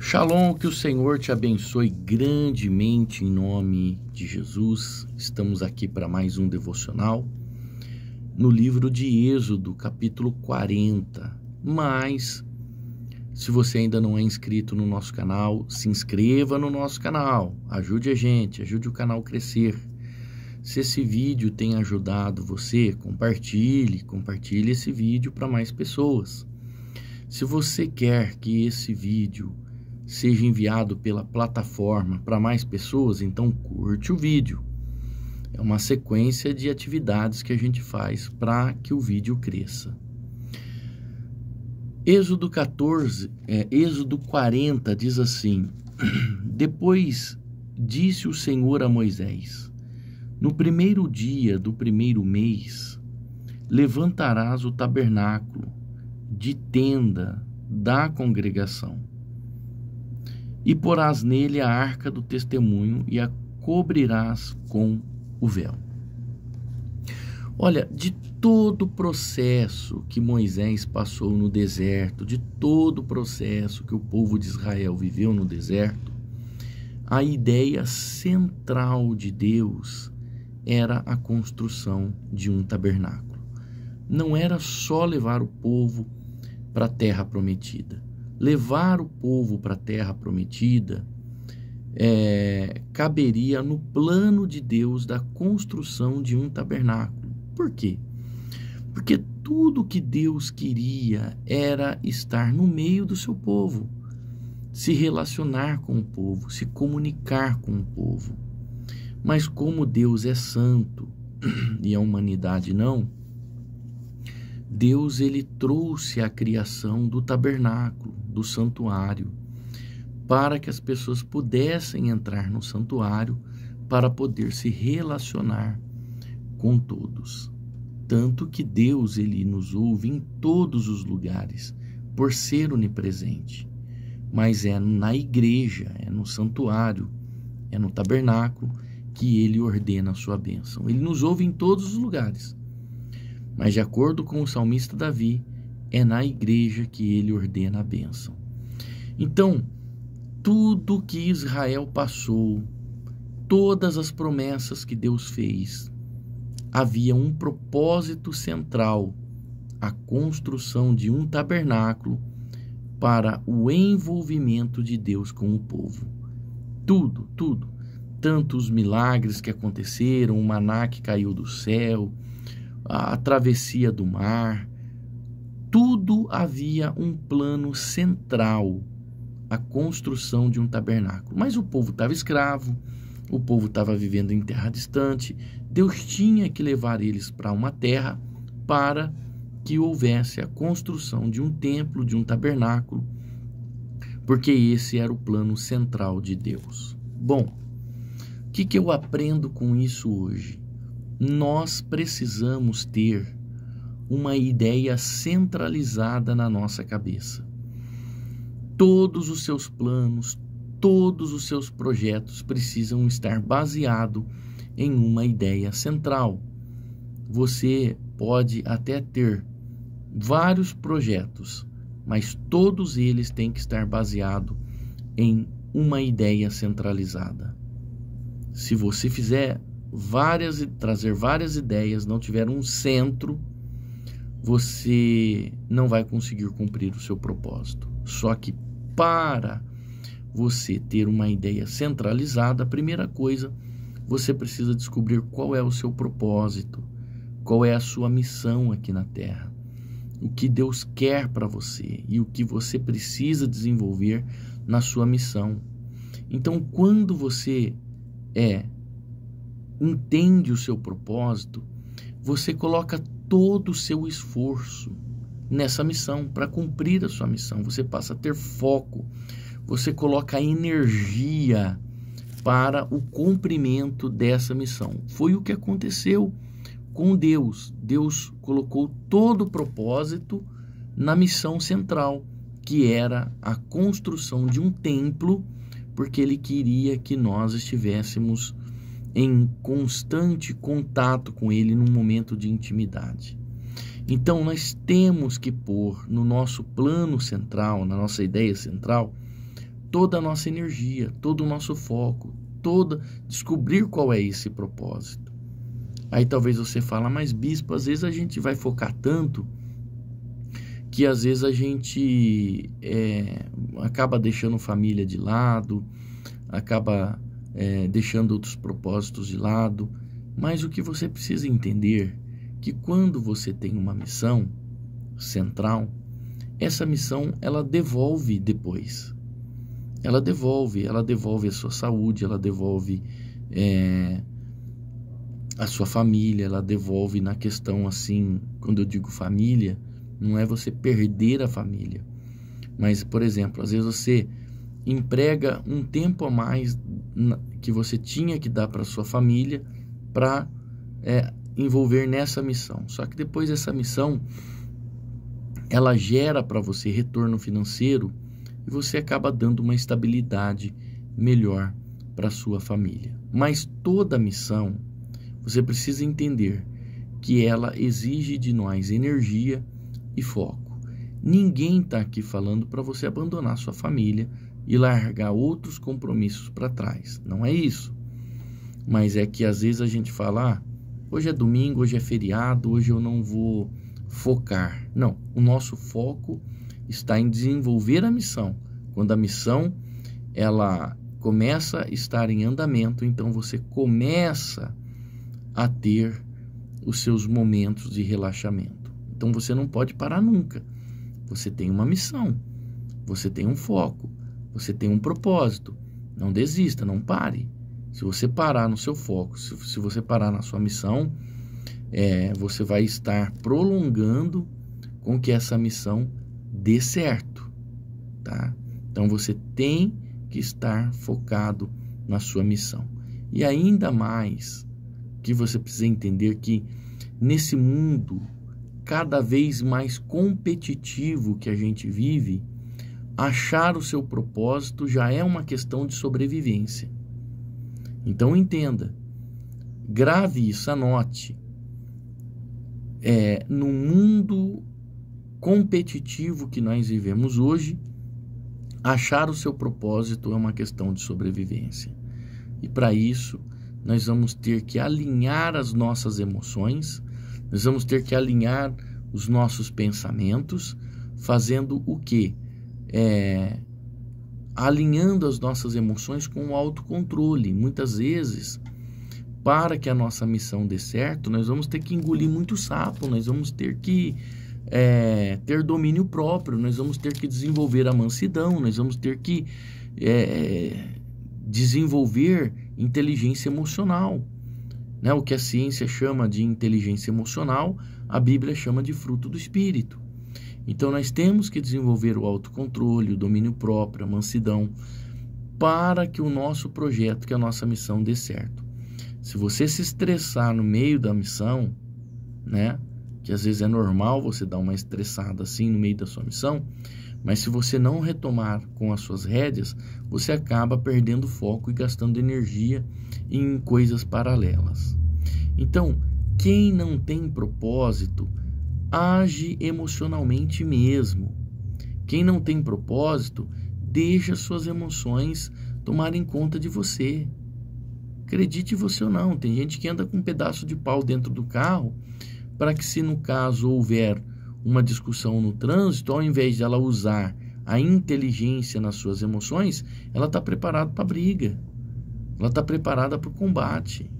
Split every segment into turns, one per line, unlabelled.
Shalom, que o Senhor te abençoe grandemente em nome de Jesus. Estamos aqui para mais um devocional no livro de Êxodo, capítulo 40. Mas, se você ainda não é inscrito no nosso canal, se inscreva no nosso canal, ajude a gente, ajude o canal a crescer. Se esse vídeo tem ajudado você, compartilhe esse vídeo para mais pessoas. Se você quer que esse vídeo seja enviado pela plataforma para mais pessoas, então curte o vídeo. É uma sequência de atividades que a gente faz para que o vídeo cresça. Êxodo 40 diz assim: Depois disse o Senhor a Moisés: No primeiro dia do primeiro mês, levantarás o tabernáculo de tenda da congregação, e porás nele a arca do testemunho e a cobrirás com o véu. Olha, de todo o processo que Moisés passou no deserto, de todo o processo que o povo de Israel viveu no deserto, a ideia central de Deus era a construção de um tabernáculo. Não era só levar o povo para a terra prometida. Levar o povo para a terra prometida caberia no plano de Deus da construção de um tabernáculo. Por quê? Porque tudo que Deus queria era estar no meio do seu povo, se relacionar com o povo, se comunicar com o povo. Mas como Deus é santo e a humanidade não, Deus ele trouxe a criação do tabernáculo, do santuário, para que as pessoas pudessem entrar no santuário para poder se relacionar com todos. Tanto que Deus ele nos ouve em todos os lugares, por ser onipresente. Mas é na igreja, é no santuário, é no tabernáculo que ele ordena a sua bênção. Ele nos ouve em todos os lugares. Mas de acordo com o salmista Davi, é na igreja que ele ordena a bênção. Então, tudo que Israel passou, todas as promessas que Deus fez, havia um propósito central: a construção de um tabernáculo para o envolvimento de Deus com o povo. Tudo. Tanto os milagres que aconteceram, o maná que caiu do céu, a travessia do mar, tudo havia um plano central: a construção de um tabernáculo. Mas o povo estava escravo, o povo estava vivendo em terra distante. Deus tinha que levar eles para uma terra para que houvesse a construção de um templo, de um tabernáculo, porque esse era o plano central de Deus. Bom, o que eu aprendo com isso hoje? Nós precisamos ter uma ideia centralizada na nossa cabeça. Todos os seus planos, todos os seus projetos precisam estar baseados em uma ideia central. Você pode até ter vários projetos, mas todos eles têm que estar baseados em uma ideia centralizada. Se você trazer várias ideias, não tiver um centro, você não vai conseguir cumprir o seu propósito. Só que para você ter uma ideia centralizada, a primeira coisa, você precisa descobrir qual é o seu propósito, qual é a sua missão aqui na Terra, o que Deus quer para você e o que você precisa desenvolver na sua missão. Então, quando você entende o seu propósito, você coloca todo o seu esforço nessa missão, para cumprir a sua missão. Você passa a ter foco, você coloca energia para o cumprimento dessa missão. Foi o que aconteceu com Deus. Deus colocou todo o propósito na missão central, que era a construção de um templo, porque ele queria que nós estivéssemos em constante contato com ele num momento de intimidade. Então nós temos que pôr no nosso plano central, na nossa ideia central, toda a nossa energia, todo o nosso foco, descobrir qual é esse propósito. Aí talvez você fala, mas bispo, às vezes a gente vai focar tanto que às vezes a gente acaba deixando família de lado, acaba deixando outros propósitos de lado. Mas o que você precisa entender que quando você tem uma missão central, essa missão ela devolve depois. Ela devolve a sua saúde, ela devolve a sua família, ela devolve na questão assim, quando eu digo família, não é você perder a família. Mas, por exemplo, às vezes você emprega um tempo a mais que você tinha que dar para sua família para envolver nessa missão. Só que depois essa missão, ela gera para você retorno financeiro e você acaba dando uma estabilidade melhor para sua família. Mas toda missão, você precisa entender que ela exige de nós energia e foco. Ninguém está aqui falando para você abandonar sua família e largar outros compromissos para trás. Não é isso. Mas é que às vezes a gente fala, hoje é domingo, hoje é feriado, hoje eu não vou focar. Não, o nosso foco está em desenvolver a missão. Quando a missão ela começa a estar em andamento, então você começa a ter os seus momentos de relaxamento. Então você não pode parar nunca. Você tem uma missão, você tem um foco, você tem um propósito. Não desista, não pare. Se você parar no seu foco, se você parar na sua missão, você vai estar prolongando com que essa missão dê certo, tá? Então você tem que estar focado na sua missão. E ainda mais que você precisa entender que nesse mundo cada vez mais competitivo que a gente vive, achar o seu propósito já é uma questão de sobrevivência. Então entenda, grave isso, anote. No mundo competitivo que nós vivemos hoje, achar o seu propósito é uma questão de sobrevivência. E para isso, nós vamos ter que alinhar as nossas emoções, nós vamos ter que alinhar os nossos pensamentos, fazendo o quê? Alinhando as nossas emoções com o autocontrole. Muitas vezes, para que a nossa missão dê certo, nós vamos ter que engolir muito sapo, nós vamos ter que ter domínio próprio, nós vamos ter que desenvolver a mansidão, nós vamos ter que desenvolver inteligência emocional. Né? O que a ciência chama de inteligência emocional, a Bíblia chama de fruto do Espírito. Então nós temos que desenvolver o autocontrole, o domínio próprio, a mansidão, para que o nosso projeto, que a nossa missão dê certo. Se você se estressar no meio da missão, né, que às vezes é normal você dar uma estressada assim no meio da sua missão, mas se você não retomar com as suas rédeas, você acaba perdendo foco e gastando energia em coisas paralelas. Então, quem não tem propósito, age emocionalmente mesmo. Quem não tem propósito, deixa suas emoções tomarem conta de você. Acredite você ou não, tem gente que anda com um pedaço de pau dentro do carro para que, se no caso houver uma discussão no trânsito, ao invés de ela usar a inteligência nas suas emoções, ela está preparada para a briga, ela está preparada para o combate.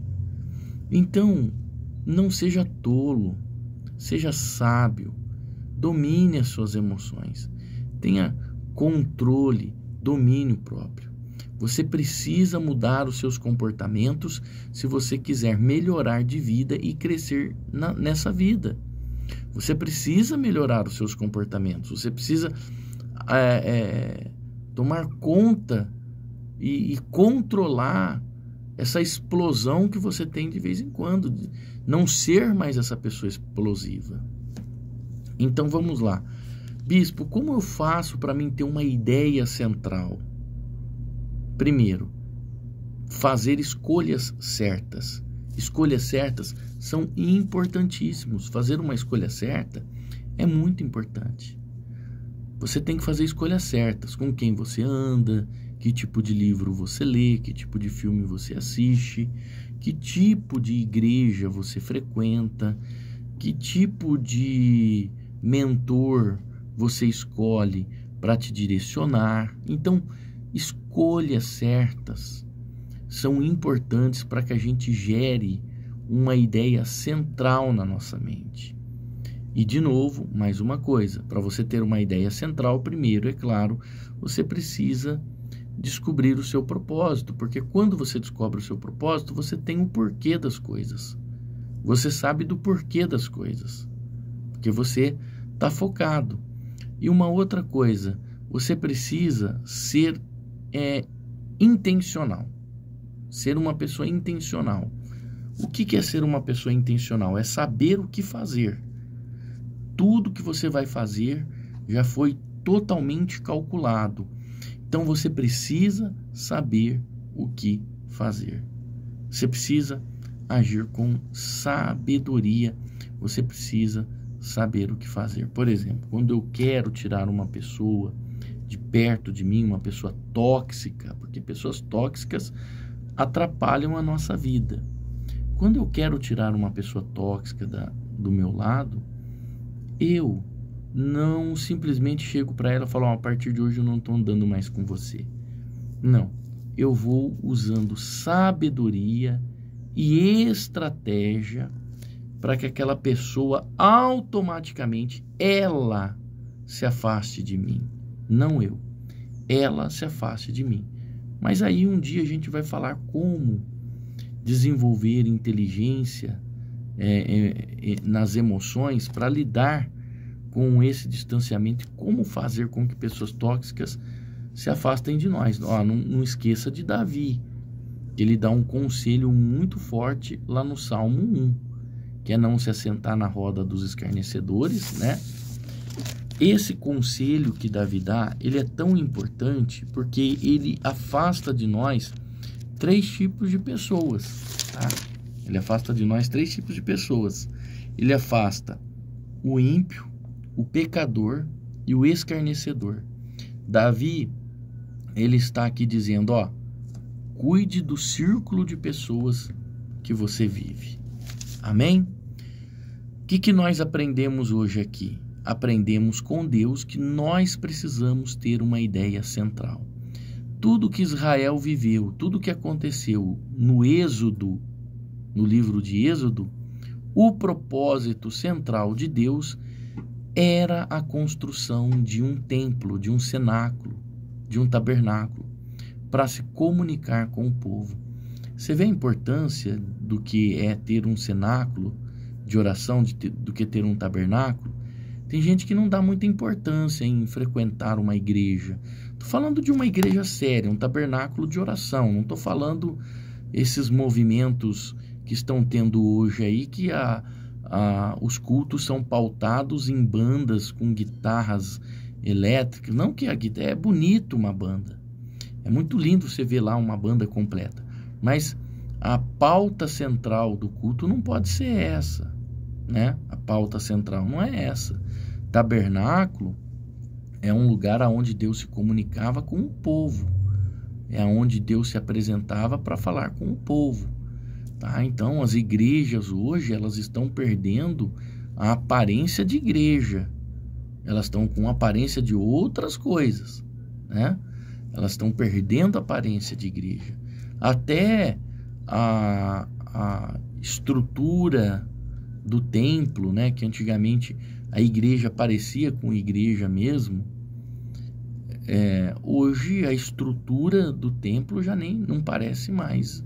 Então, não seja tolo, seja sábio, domine as suas emoções, tenha controle, domínio próprio. Você precisa mudar os seus comportamentos se você quiser melhorar de vida e crescer nessa vida. Você precisa melhorar os seus comportamentos, você precisa tomar conta e controlar essa explosão que você tem de vez em quando, de não ser mais essa pessoa explosiva. Então vamos lá. Bispo, como eu faço para mim ter uma ideia central? Primeiro, fazer escolhas certas. Escolhas certas são importantíssimos. Fazer uma escolha certa é muito importante. Você tem que fazer escolhas certas, com quem você anda, que tipo de livro você lê, que tipo de filme você assiste, que tipo de igreja você frequenta, que tipo de mentor você escolhe para te direcionar. Então, escolhas certas são importantes para que a gente gere uma ideia central na nossa mente. E, de novo, mais uma coisa, para você ter uma ideia central, primeiro, é claro, você precisa descobrir o seu propósito, porque quando você descobre o seu propósito, você tem o porquê das coisas. Você sabe do porquê das coisas, porque você está focado. E uma outra coisa, você precisa ser intencional, ser uma pessoa intencional. O que é ser uma pessoa intencional? É saber o que fazer. Tudo que você vai fazer já foi totalmente calculado. Então você precisa saber o que fazer. Você precisa agir com sabedoria. Você precisa saber o que fazer. Por exemplo, quando eu quero tirar uma pessoa de perto de mim, uma pessoa tóxica, porque pessoas tóxicas atrapalham a nossa vida. Quando eu quero tirar uma pessoa tóxica do meu lado, eu não simplesmente chego para ela e falo, a partir de hoje eu não estou andando mais com você. Não, eu vou usando sabedoria e estratégia para que aquela pessoa automaticamente, ela se afaste de mim, não eu. Ela se afaste de mim. Mas aí um dia a gente vai falar como desenvolver inteligência nas emoções para lidar com esse distanciamento e como fazer com que pessoas tóxicas se afastem de nós. Não esqueça de Davi, ele dá um conselho muito forte lá no Salmo 1, que é não se assentar na roda dos escarnecedores, né? Esse conselho que Davi dá, ele é tão importante porque ele afasta de nós 3 tipos de pessoas, tá? Ele afasta de nós 3 tipos de pessoas. Ele afasta o ímpio, o pecador e o escarnecedor. Davi, ele está aqui dizendo, cuide do círculo de pessoas que você vive. Amém? O que nós aprendemos hoje aqui? Aprendemos com Deus que nós precisamos ter uma ideia central. Tudo que Israel viveu, tudo que aconteceu no Êxodo, no livro de Êxodo, o propósito central de Deus era a construção de um templo, de um cenáculo, de um tabernáculo, para se comunicar com o povo. Você vê a importância do que é ter um cenáculo de oração, do que ter um tabernáculo? Tem gente que não dá muita importância em frequentar uma igreja. Estou falando de uma igreja séria, um tabernáculo de oração. Não estou falando esses movimentos que estão tendo hoje aí, que os cultos são pautados em bandas com guitarras elétricas. Não que a guitarra... É bonito uma banda. É muito lindo você ver lá uma banda completa. Mas a pauta central do culto não pode ser essa, né? A pauta central não é essa. Tabernáculo é um lugar onde Deus se comunicava com o povo. É onde Deus se apresentava para falar com o povo. Tá? Então, as igrejas hoje, elas estão perdendo a aparência de igreja. Elas estão com a aparência de outras coisas, né? Elas estão perdendo a aparência de igreja. Até a estrutura do templo, né? Que antigamente a igreja parecia com igreja mesmo. Hoje a estrutura do templo já não parece mais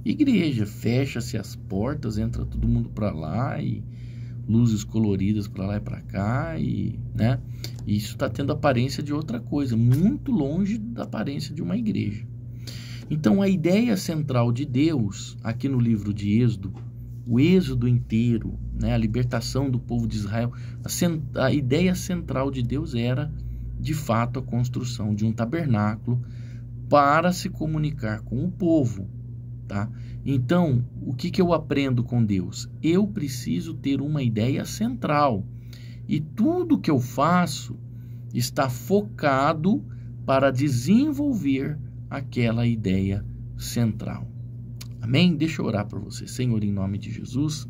igreja. Fecha-se as portas, entra todo mundo para lá e luzes coloridas para lá e para cá, né? E isso está tendo aparência de outra coisa, muito longe da aparência de uma igreja. Então a ideia central de Deus aqui no livro de Êxodo, o Êxodo inteiro, né? A libertação do povo de Israel, a ideia central de Deus era de fato a construção de um tabernáculo para se comunicar com o povo. Tá? Então, o que eu aprendo com Deus? Eu preciso ter uma ideia central. E tudo que eu faço está focado para desenvolver aquela ideia central. Amém? Deixa eu orar por você. Senhor, em nome de Jesus,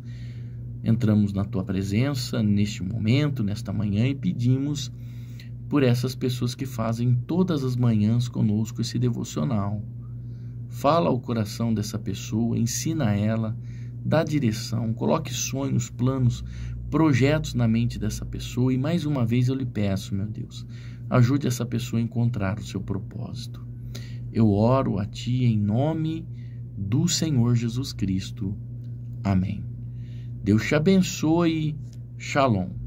entramos na tua presença neste momento, nesta manhã, e pedimos por essas pessoas que fazem todas as manhãs conosco esse devocional. Fala ao coração dessa pessoa, ensina ela, dá direção, coloque sonhos, planos, projetos na mente dessa pessoa. E mais uma vez eu lhe peço, meu Deus, ajude essa pessoa a encontrar o seu propósito. Eu oro a ti em nome do Senhor Jesus Cristo. Amém. Deus te abençoe. Shalom.